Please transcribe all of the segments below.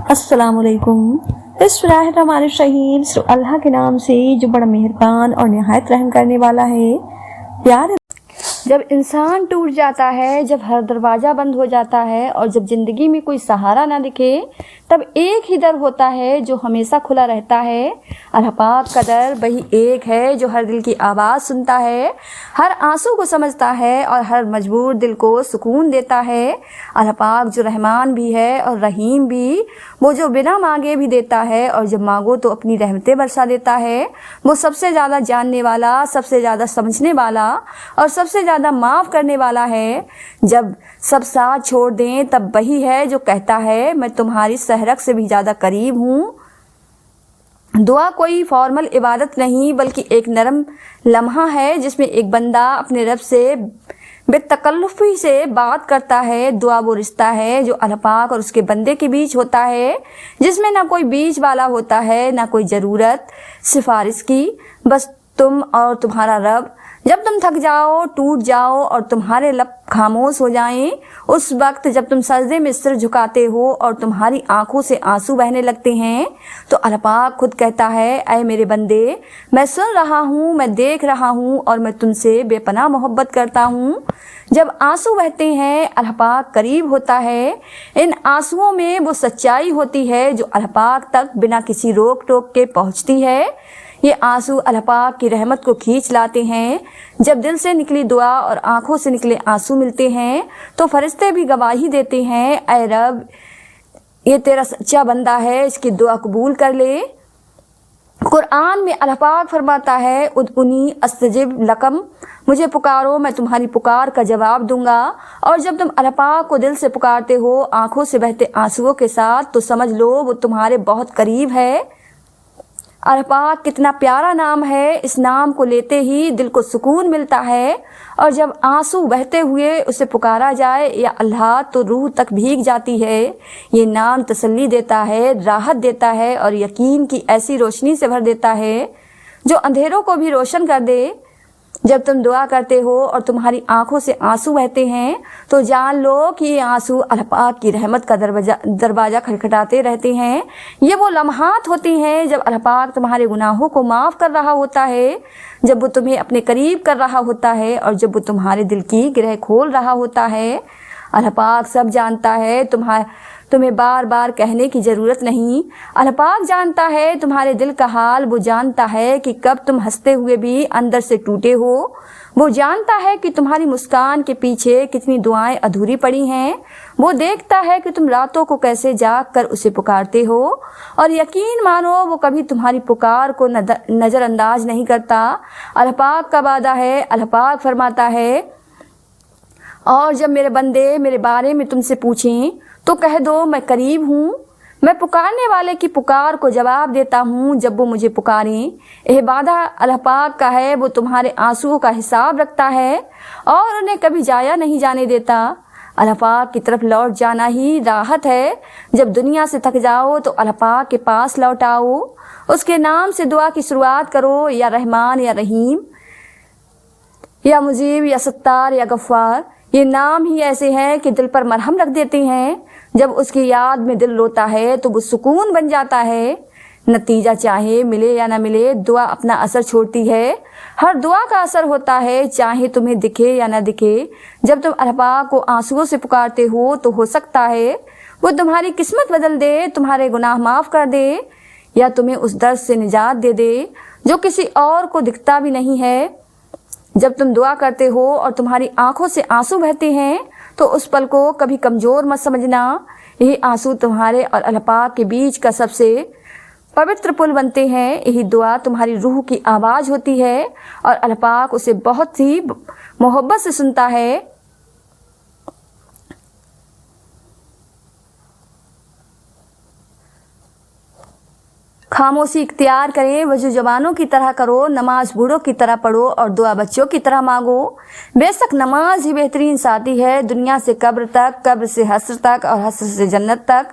السلام علیکم۔ بسم اللہ الرحمن الرحیم۔ اللہ کے نام سے جو بڑا مہربان اور نہایت رحم کرنے والا ہے۔ پیارے، جب انسان ٹوٹ جاتا ہے، جب ہر دروازہ بند ہو جاتا ہے اور جب زندگی میں کوئی سہارا نہ دکھے، تب ایک ہی در ہوتا ہے جو ہمیشہ کھلا رہتا ہے۔ اللہ پاک کا در وہی ایک ہے جو ہر دل کی آواز سنتا ہے، ہر آنسو کو سمجھتا ہے اور ہر مجبور دل کو سکون دیتا ہے۔ اللہ پاک جو رحمان بھی ہے اور رحیم بھی، وہ جو بنا مانگے بھی دیتا ہے اور جب مانگو تو اپنی رحمتیں برسا دیتا ہے۔ وہ سب سے زیادہ جاننے والا، سب سے زیادہ سمجھنے والا اور سب سے زیادہ معاف کرنے والا ہے۔ جب سب ساتھ چھوڑ دیں تب وہی ہے جو کہتا ہے میں تمہاری سحرگ سے بھی زیادہ قریب ہوں۔ دعا کوئی فارمل عبادت نہیں بلکہ ایک نرم لمحہ ہے جس میں ایک بندہ اپنے رب سے بے تکلفی سے بات کرتا ہے۔ دعا وہ رشتہ ہے جو اللہ پاک اور اس کے بندے کے بیچ ہوتا ہے، جس میں نہ کوئی بیچ والا ہوتا ہے، نہ کوئی ضرورت سفارش کی، بس تم اور تمہارا رب۔ جب تم تھک جاؤ، ٹوٹ جاؤ اور تمہارے لب خاموش ہو جائیں، اس وقت جب تم سجدے میں سر جھکاتے ہو اور تمہاری آنکھوں سے آنسو بہنے لگتے ہیں، تو اللہ پاک خود کہتا ہے اے میرے بندے، میں سن رہا ہوں، میں دیکھ رہا ہوں اور میں تم سے بے پناہ محبت کرتا ہوں۔ جب آنسو بہتے ہیں اللہ پاک قریب ہوتا ہے۔ ان آنسوؤں میں وہ سچائی ہوتی ہے جو اللہ پاک تک بنا کسی روک ٹوک کے پہنچتی ہے۔ یہ آنسو اللہ پاک کی رحمت کو کھینچ لاتے ہیں۔ جب دل سے نکلی دعا اور آنکھوں سے نکلے آنسو ملتے ہیں تو فرشتے بھی گواہی دیتے ہیں اے رب، یہ تیرا سچا بندہ ہے، اس کی دعا قبول کر لے۔ قرآن میں اللہ پاک فرماتا ہے ادعونی استجب لکم، مجھے پکارو میں تمہاری پکار کا جواب دوں گا۔ اور جب تم اللہ پاک کو دل سے پکارتے ہو آنکھوں سے بہتے آنسوؤں کے ساتھ تو سمجھ لو وہ تمہارے بہت قریب ہے۔ اللہ پاک کتنا پیارا نام ہے، اس نام کو لیتے ہی دل کو سکون ملتا ہے، اور جب آنسو بہتے ہوئے اسے پکارا جائے یا اللہ تو روح تک بھیگ جاتی ہے۔ یہ نام تسلی دیتا ہے، راحت دیتا ہے اور یقین کی ایسی روشنی سے بھر دیتا ہے جو اندھیروں کو بھی روشن کر دے۔ جب تم دعا کرتے ہو اور تمہاری آنکھوں سے آنسو بہتے ہیں تو جان لو کہ یہ آنسو اللہ پاک کی رحمت کا دروازہ کھٹکھٹاتے رہتے ہیں۔ یہ وہ لمحات ہوتی ہیں جب اللہ پاک تمہارے گناہوں کو معاف کر رہا ہوتا ہے، جب وہ تمہیں اپنے قریب کر رہا ہوتا ہے اور جب وہ تمہارے دل کی گرہ کھول رہا ہوتا ہے۔ اللہ پاک سب جانتا ہے، تمہیں بار بار کہنے کی ضرورت نہیں۔ اللہ پاک جانتا ہے تمہارے دل کا حال، وہ جانتا ہے کہ کب تم ہنستے ہوئے بھی اندر سے ٹوٹے ہو، وہ جانتا ہے کہ تمہاری مسکان کے پیچھے کتنی دعائیں ادھوری پڑی ہیں، وہ دیکھتا ہے کہ تم راتوں کو کیسے جاگ کر اسے پکارتے ہو، اور یقین مانو وہ کبھی تمہاری پکار کو نظر انداز نہیں کرتا۔ اللہ پاک کا وعدہ ہے، اللہ پاک فرماتا ہے اور جب میرے بندے میرے بارے میں تم سے پوچھیں تو کہہ دو میں قریب ہوں، میں پکارنے والے کی پکار کو جواب دیتا ہوں جب وہ مجھے پکاریں۔ یہ وعدہ اللہ پاک کا ہے، وہ تمہارے آنسوؤں کا حساب رکھتا ہے اور انہیں کبھی ضائع نہیں جانے دیتا۔ اللہ پاک کی طرف لوٹ جانا ہی راحت ہے۔ جب دنیا سے تھک جاؤ تو اللہ پاک کے پاس لوٹ آؤ، اس کے نام سے دعا کی شروعات کرو، یا رحمان یا رحیم، یا مجیب یا ستار یا غفار۔ یہ نام ہی ایسے ہیں کہ دل پر مرہم رکھ دیتے ہیں۔ جب اس کی یاد میں دل روتا ہے تو وہ سکون بن جاتا ہے۔ نتیجہ چاہے ملے یا نہ ملے، دعا اپنا اثر چھوڑتی ہے۔ ہر دعا کا اثر ہوتا ہے، چاہے تمہیں دکھے یا نہ دکھے۔ جب تم اللہ پاک کو آنسوؤں سے پکارتے ہو سکتا ہے وہ تمہاری قسمت بدل دے، تمہارے گناہ معاف کر دے، یا تمہیں اس درد سے نجات دے دے جو کسی اور کو دکھتا بھی نہیں ہے۔ جب تم دعا کرتے ہو اور تمہاری آنکھوں سے آنسو بہتے ہیں تو اس پل کو کبھی کمزور مت سمجھنا۔ یہی آنسو تمہارے اور اللہ پاک کے بیچ کا سب سے پوتر پل بنتے ہیں۔ یہی دعا تمہاری روح کی آواز ہوتی ہے اور اللہ پاک اسے بہت ہی محبت سے سنتا ہے۔ خاموشی اختیار کریں، وضو جوانوں کی طرح کرو، نماز بوڑھوں کی طرح پڑھو اور دعا بچوں کی طرح مانگو۔ بے شک نماز ہی بہترین ساتھی ہے، دنیا سے قبر تک، قبر سے حشر تک اور حشر سے جنت تک۔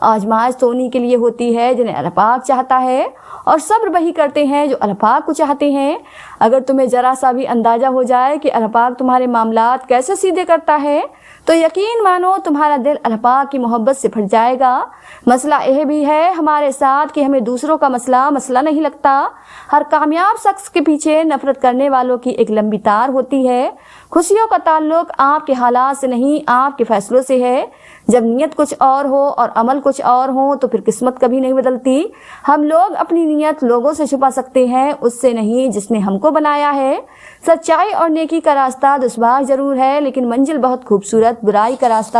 آزمائش تو انہی کے لیے ہوتی ہے جنہیں اللہ پاک چاہتا ہے، اور صبر وہی کرتے ہیں جو اللہ پاک کو چاہتے ہیں۔ اگر تمہیں ذرا سا بھی اندازہ ہو جائے کہ اللہ پاک تمہارے معاملات کیسے سیدھے کرتا ہے تو یقین مانو تمہارا دل اللہ پاک کی محبت سے بھر جائے گا۔ مسئلہ یہ بھی ہے ہمارے ساتھ کہ ہمیں دوسروں کا مسئلہ نہیں لگتا۔ ہر کامیاب شخص کے پیچھے نفرت کرنے والوں کی ایک لمبی تار ہوتی ہے۔ خوشیوں کا تعلق آپ کے حالات سے نہیں، آپ کے فیصلوں سے ہے۔ جب نیت کچھ اور ہو اور عمل کچھ اور ہو تو پھر قسمت کبھی نہیں بدلتی۔ ہم لوگ اپنی نیت لوگوں سے چھپا سکتے ہیں، اس سے نہیں جس نے ہم کو بنایا ہے۔ سچائی اور نیکی کا راستہ دشوار ضرور ہے لیکن منزل بہت خوبصورت، برائی کا راستہ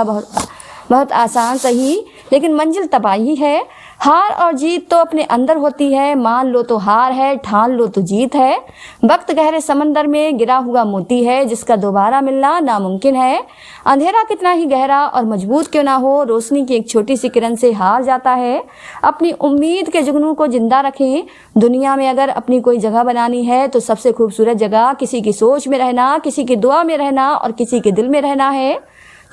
بہت آسان صحیح لیکن منزل تباہی ہے۔ ہار اور جیت تو اپنے اندر ہوتی ہے، مان لو تو ہار ہے، ٹھان لو تو جیت ہے۔ وقت گہرے سمندر میں گرا ہوا موتی ہے جس کا دوبارہ ملنا ناممکن ہے۔ اندھیرا کتنا ہی گہرا اور مضبوط کیوں نہ ہو، روشنی کی ایک چھوٹی سی کرن سے ہار جاتا ہے۔ اپنی امید کے جگنوں کو زندہ رکھیں۔ دنیا میں اگر اپنی کوئی جگہ بنانی ہے تو سب سے خوبصورت جگہ کسی کی سوچ میں رہنا، کسی کی دعا میں رہنا اور کسی کے دل میں رہنا ہے۔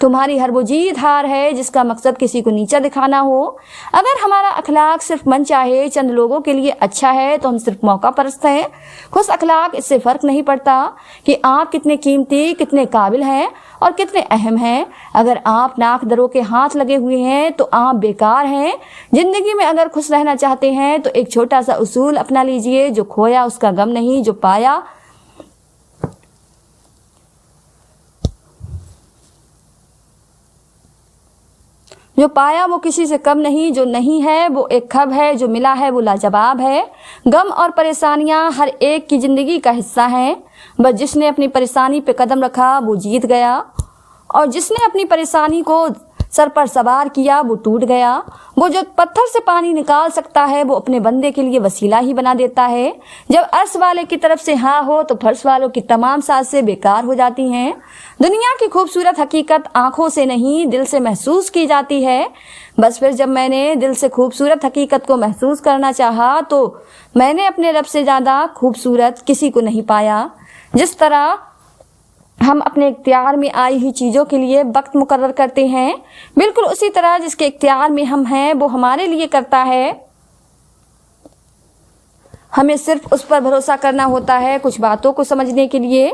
تمہاری ہر وہ جیت ہار ہے جس کا مقصد کسی کو نیچا دکھانا ہو۔ اگر ہمارا اخلاق صرف من چاہے چند لوگوں کے لیے اچھا ہے تو ہم صرف موقع پرست ہیں۔ خوش اخلاق اس سے فرق نہیں پڑتا کہ آپ کتنے قیمتی، کتنے قابل ہیں اور کتنے اہم ہیں۔ اگر آپ ناک دروں کے ہاتھ لگے ہوئے ہیں تو آپ بیکار ہیں۔ زندگی میں اگر خوش رہنا چاہتے ہیں تو ایک چھوٹا سا اصول اپنا لیجئے، جو کھویا اس کا غم نہیں، جو پایا وہ کسی سے کم نہیں، جو نہیں ہے وہ ایک کھب ہے، جو ملا ہے وہ لاجواب ہے۔ غم اور پریشانیاں ہر ایک کی زندگی کا حصہ ہیں، بس جس نے اپنی پریشانی پہ قدم رکھا وہ جیت گیا، اور جس نے اپنی پریشانی کو سر پر سوار کیا وہ ٹوٹ گیا۔ وہ جو پتھر سے پانی نکال سکتا ہے وہ اپنے بندے کے لیے وسیلہ ہی بنا دیتا ہے۔ جب عرش والے کی طرف سے ہاں ہو تو فرش والوں کی تمام سازشیں بیکار ہو جاتی ہیں۔ دنیا کی خوبصورت حقیقت آنکھوں سے نہیں دل سے محسوس کی جاتی ہے۔ بس پھر جب میں نے دل سے خوبصورت حقیقت کو محسوس کرنا چاہا تو میں نے اپنے رب سے زیادہ خوبصورت کسی کو نہیں پایا۔ جس طرح ہم اپنے اختیار میں آئی ہوئی چیزوں کے لیے وقت مقرر کرتے ہیں، بالکل اسی طرح جس کے اختیار میں ہم ہیں وہ ہمارے لیے کرتا ہے۔ ہمیں صرف اس پر بھروسہ کرنا ہوتا ہے۔ کچھ باتوں کو سمجھنے کے لیے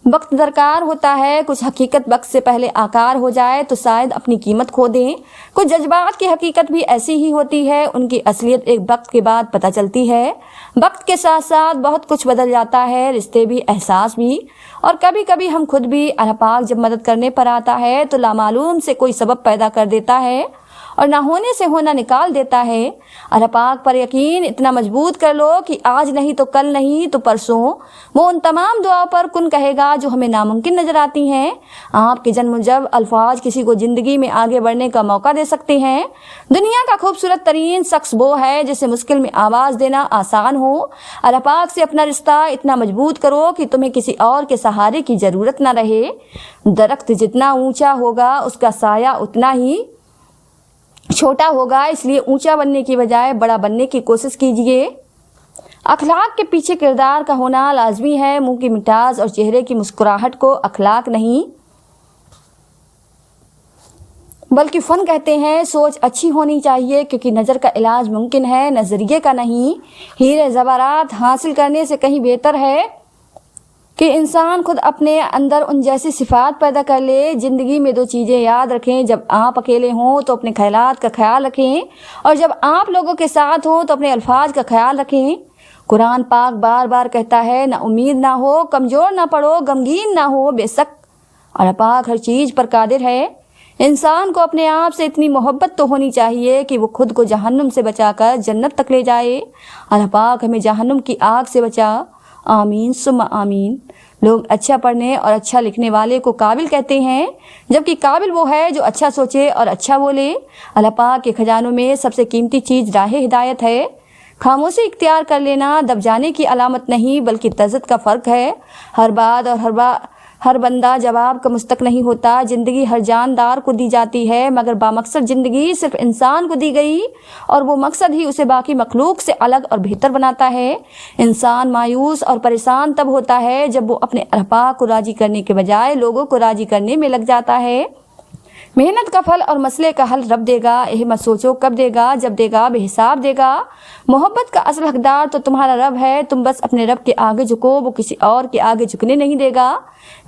وقت درکار ہوتا ہے۔ کچھ حقیقت وقت سے پہلے آکار ہو جائے تو شاید اپنی قیمت کھو دیں۔ کچھ جذبات کی حقیقت بھی ایسی ہی ہوتی ہے، ان کی اصلیت ایک وقت کے بعد پتہ چلتی ہے۔ وقت کے ساتھ ساتھ بہت کچھ بدل جاتا ہے، رشتے بھی، احساس بھی، اور کبھی کبھی ہم خود بھی۔ اللہ پاک جب مدد کرنے پر آتا ہے تو لامعلوم سے کوئی سبب پیدا کر دیتا ہے اور نہ ہونے سے ہونا نکال دیتا ہے۔ اللہ پاک پر یقین اتنا مضبوط کر لو کہ آج نہیں تو کل نہیں تو پرسوں وہ ان تمام دعاؤں پر کن کہے گا جو ہمیں ناممکن نظر آتی ہیں۔ آپ کے جنم جب الفاظ کسی کو زندگی میں آگے بڑھنے کا موقع دے سکتے ہیں۔ دنیا کا خوبصورت ترین شخص وہ ہے جسے مشکل میں آواز دینا آسان ہو۔ اللہ پاک سے اپنا رشتہ اتنا مضبوط کرو کہ تمہیں کسی اور کے سہارے کی ضرورت نہ رہے۔ درخت جتنا اونچا ہوگا اس کا سایہ اتنا ہی چھوٹا ہوگا، اس لیے اونچا بننے کی بجائے بڑا بننے کی کوشش کیجیے۔ اخلاق کے پیچھے کردار کا ہونا لازمی ہے۔ منہ کی مٹاس اور چہرے کی مسکراہٹ کو اخلاق نہیں بلکہ فن کہتے ہیں۔ سوچ اچھی ہونی چاہیے کیونکہ نظر کا علاج ممکن ہے، نظریے کا نہیں۔ ہیرے زیورات حاصل کرنے سے کہیں بہتر ہے کہ انسان خود اپنے اندر ان جیسی صفات پیدا کر لے۔ زندگی میں دو چیزیں یاد رکھیں، جب آپ اکیلے ہوں تو اپنے خیالات کا خیال رکھیں، اور جب آپ لوگوں کے ساتھ ہوں تو اپنے الفاظ کا خیال رکھیں۔ قرآن پاک بار بار کہتا ہے، نہ امید نہ ہو، کمزور نہ پڑو، غمگین نہ ہو۔ بے شک اللہ پاک ہر چیز پر قادر ہے۔ انسان کو اپنے آپ سے اتنی محبت تو ہونی چاہیے کہ وہ خود کو جہنم سے بچا کر جنت تک لے جائے۔ اللہ پاک ہمیں جہنم کی آگ سے بچا، آمین ثم آمین۔ لوگ اچھا پڑھنے اور اچھا لکھنے والے کو قابل کہتے ہیں، جبکہ قابل وہ ہے جو اچھا سوچے اور اچھا بولے۔ اللہ پاک کے خزانوں میں سب سے قیمتی چیز راہ ہدایت ہے۔ خاموشی اختیار کر لینا دب جانے کی علامت نہیں بلکہ تزت کا فرق ہے۔ ہر بات اور ہر بندہ جواب کا مستحق نہیں ہوتا۔ زندگی ہر جاندار کو دی جاتی ہے مگر بامقصد زندگی صرف انسان کو دی گئی، اور وہ مقصد ہی اسے باقی مخلوق سے الگ اور بہتر بناتا ہے۔ انسان مایوس اور پریشان تب ہوتا ہے جب وہ اپنے اللہ پاک کو راضی کرنے کے بجائے لوگوں کو راضی کرنے میں لگ جاتا ہے۔ محنت کا پھل اور مسئلے کا حل رب دے گا، یہ مت سوچو کب دے گا، جب دے گا بے حساب دے گا۔ محبت کا اصل حقدار تو تمہارا رب ہے، تم بس اپنے رب کے آگے جھکو، وہ کسی اور کے آگے جھکنے نہیں دے گا۔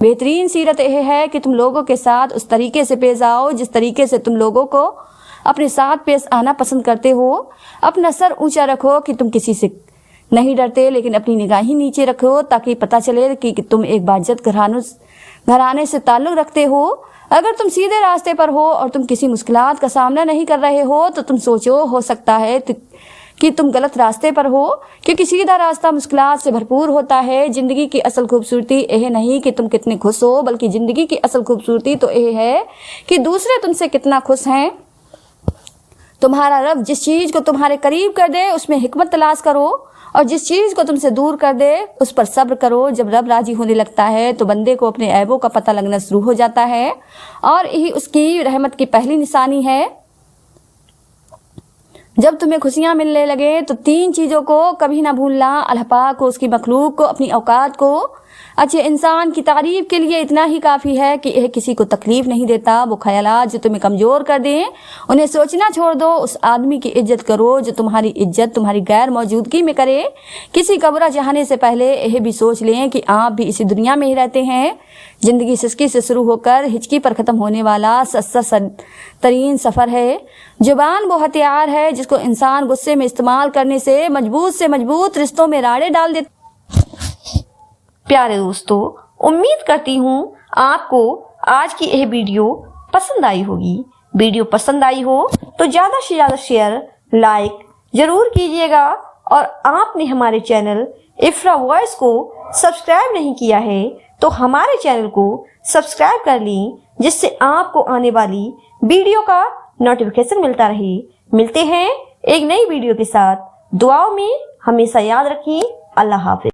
بہترین سیرت یہ ہے کہ تم لوگوں کے ساتھ اس طریقے سے پیش آؤ جس طریقے سے تم لوگوں کو اپنے ساتھ پیش آنا پسند کرتے ہو۔ اپنا سر اونچا رکھو کہ تم کسی سے نہیں ڈرتے، لیکن اپنی نگاہیں نیچے رکھو تاکہ پتہ چلے کہ تم ایک باعزت گھرانے سے تعلق رکھتے ہو۔ اگر تم سیدھے راستے پر ہو اور تم کسی مشکلات کا سامنا نہیں کر رہے ہو تو تم سوچو، ہو سکتا ہے کہ تم غلط راستے پر ہو، کیونکہ سیدھا راستہ مشکلات سے بھرپور ہوتا ہے۔ زندگی کی اصل خوبصورتی یہ نہیں کہ تم کتنے خوش ہو، بلکہ زندگی کی اصل خوبصورتی تو یہ ہے کہ دوسرے تم سے کتنا خوش ہیں۔ تمہارا رب جس چیز کو تمہارے قریب کر دے اس میں حکمت تلاش کرو، اور جس چیز کو تم سے دور کر دے اس پر صبر کرو۔ جب رب راضی ہونے لگتا ہے تو بندے کو اپنے عیبوں کا پتہ لگنا شروع ہو جاتا ہے، اور یہی اس کی رحمت کی پہلی نشانی ہے۔ جب تمہیں خوشیاں ملنے لگے تو 3 چیزوں کو کبھی نہ بھولنا: اللہ پاک کو، اس کی مخلوق کو، اپنی اوقات کو۔ اچھے انسان کی تعریف کے لیے اتنا ہی کافی ہے کہ یہ کسی کو تکلیف نہیں دیتا۔ وہ خیالات جو تمہیں کمزور کر دیں انہیں سوچنا چھوڑ دو۔ اس آدمی کی عزت کرو جو تمہاری عزت تمہاری غیر موجودگی میں کرے۔ کسی کا برا چاہنے سے پہلے یہ بھی سوچ لیں کہ آپ بھی اسی دنیا میں ہی رہتے ہیں۔ زندگی سسکی سے شروع ہو کر ہچکی پر ختم ہونے والا سست ترین سفر ہے۔ زبان وہ ہتھیار ہے جس کو انسان غصے میں استعمال کرنے سے مضبوط رشتوں میں راڑے ڈال دیتا۔ پیارے دوستو، امید کرتی ہوں آپ کو آج کی یہ ویڈیو پسند آئی ہوگی۔ ویڈیو پسند آئی ہو تو زیادہ سے زیادہ شیئر، لائک ضرور کیجیے گا، اور آپ نے ہمارے چینل افرا وائس کو سبسکرائب نہیں کیا ہے تو ہمارے چینل کو سبسکرائب کر لیں، جس سے آپ کو آنے والی ویڈیو کا نوٹیفیکیشن ملتا رہے۔ ملتے ہیں ایک نئی ویڈیو کے ساتھ۔ دعاؤں میں ہمیشہ یاد رکھیں۔ اللہ حافظ۔